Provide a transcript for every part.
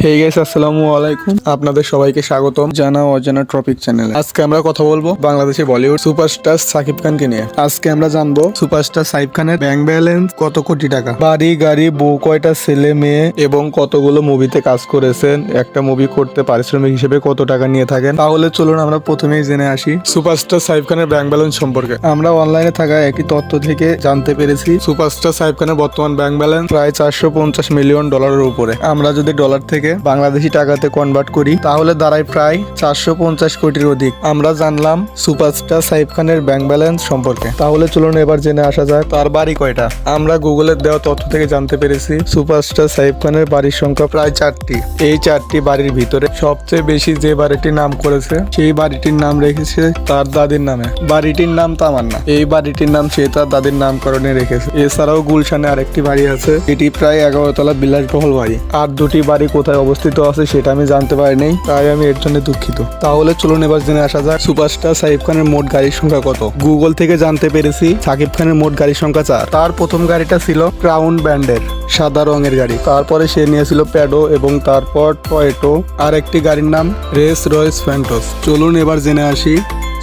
Hey guys, আসসালামু আলাইকুম। আপনাদের সবাইকে স্বাগতম জানা অজানা টপিক চ্যানেলে। আজকে আমরা কথা বলবো বাংলাদেশি বলিউড সুপারস্টার সাকিব খানকে নিয়ে। আজকে আমরা জানবো সুপারস্টার সাকিব খানের ব্যাংক ব্যালেন্স কত কোটি টাকা, বাড়ি গাড়ি, বউ কয়টা, ছেলে মেয়ে এবং কতগুলো মুভিতে কাজ করেছেন, একটা মুভি করতে পারিশ্রমিক হিসেবে কত টাকা নিয়ে থাকেন। তাহলে চলুন আমরা প্রথমেই জেনে আসি সুপারস্টার সাকিব খানের ব্যাংক ব্যালেন্স সম্পর্কে। আমরা অনলাইনে থাকা একটি তথ্য থেকে জানতে পেরেছি সুপারস্টার সাকিব খানের বর্তমান ব্যাংক ব্যালেন্স প্রায় $450 মিলিয়ন উপরে। আমরা যদি ডলার থেকে বাংলাদেশি টাকাতে কনভার্ট করি তাহলে দাঁড়ায় প্রায় 450 কোটির অধিক। আমরা জানলাম সুপারস্টার সাকিব খানের ব্যাংক ব্যালেন্স সম্পর্কে। তাহলে চলুন এবার জেনে আসা যাক তার বাড়ি কয়টা। আমরা গুগলের দেওয়া তথ্য থেকে জানতে পেরেছি সুপারস্টার সাকিব খানের বাড়ির সংখ্যা প্রায় 4টি। এই 4টি বাড়ির ভিতরে সবচেয়ে বেশি যে বাড়িটির নাম করেছে সেই বাড়িটির নাম রেখেছে তার দাদির নামে। বাড়িটির নাম তামান্না। এই বাড়িটির নাম সে তার দাদির নামকরণে রেখেছে। এছাড়াও গুলশানে আরেকটি বাড়ি আছে, এটি প্রায় 11 তলা বিলাসবহুল বাড়ি। আর দুটি বাড়ি কোথায় অবস্থিত আছে সেটা আমি জানতে পারিনি, তাই আমি এর জন্য দুঃখিত। তাহলে চলুন এবার জেনে আসা যাক সুপারস্টার সাকিব খানের মোট গাড়ির সংখ্যা কত। গুগল থেকে জানতে পেরেছি সাকিব খানের মোট গাড়ির সংখ্যা 4। তার প্রথম গাড়িটা ছিল ক্রাউন ব্র্যান্ডের সাদা রঙের গাড়ি, তারপরে সে নিয়েছিল প্যাডো এবং তারপর টয়েটো। আর একটি গাড়ির নাম রেস রয়েস ফ্যান্টস। চলুন এবার জেনে আসি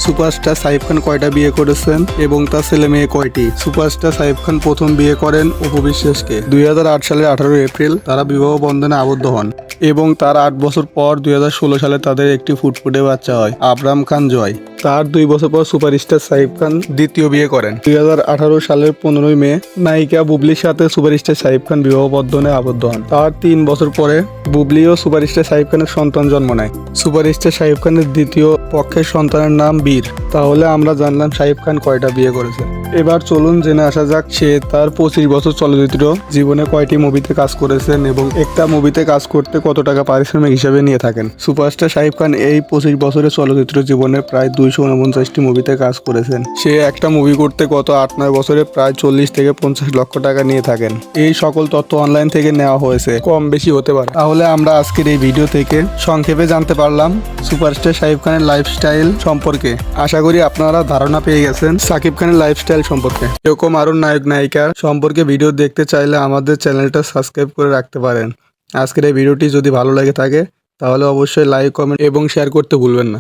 সুপারস্টার সাকিব খান কয়টা বিয়ে করেছেন এবং তার ছেলে মেয়ে কয়টি। সুপারস্টার সাকিব খান প্রথম বিয়ে করেন অপু বিশ্বাসকে 2008 সালের 18 এপ্রিল। তারা বিবাহ বন্ধনে আবদ্ধ হন এবং তার 8 বছর পর 2016 সালে তাদের একটি ফুটফুটে বাচ্চা হয়, আবরাম খান জয়। তার 2 বছর পর সুপারস্টার সাকিব খান দ্বিতীয় বিয়ে করেন 2018 সালের 15 মে। নায়িকা বুবলির সাথে সুপারস্টার সাকিব খান বিবাহ বন্ধনে আবদ্ধ হন। তার 3 বছর পরে বুবলি ও সুপারস্টার সাকিব খানের সন্তান জন্ম নেয়। সুপারস্টার সাকিব খানের দ্বিতীয় পক্ষের সন্তানের নাম বীর। তাহলে আমরা জানলাম সাকিব খান কয়টা বিয়ে করেছে। এবার চলুন জেনে আসা যাক সে তার 25 বছর চলচ্চিত্র জীবনে কয়টি মুভিতে কাজ করেছেন এবং একটা মুভিতে কাজ করতে কত টাকা পারিশ্রমিক হিসেবে নিয়ে থাকেন। সুপারস্টার সাকিব খান এই 25 বছরের চলচ্চিত্র জীবনে প্রায় 249টি মুভিতে কাজ করেছেন। সে একটা মুভি করতে গত 8-9 বছরে প্রায় 40 থেকে 50 লক্ষ টাকা নিয়ে থাকেন। এই সকল তথ্য অনলাইন থেকে নেওয়া হয়েছে, কম বেশি হতে পারে। তাহলে আমরা আজকের এই ভিডিও থেকে সংক্ষেপে জানতে পারলাম সুপারস্টার সাকিব খানের লাইফস্টাইল সম্পর্কে। আশা করি আপনারা ধারণা পেয়ে গেছেন সাকিব খানের লাইফস্টাইল সম্পর্কে। এরকম আরো নায়ক নায়িকা সম্পর্কে ভিডিও দেখতে চাইলে আমাদের চ্যানেলটা সাবস্ক্রাইব করে রাখতে পারেন। আজকের এই ভিডিওটি যদি ভালো লেগে থাকে তাহলে অবশ্যই লাইক, কমেন্ট এবং শেয়ার করতে ভুলবেন না।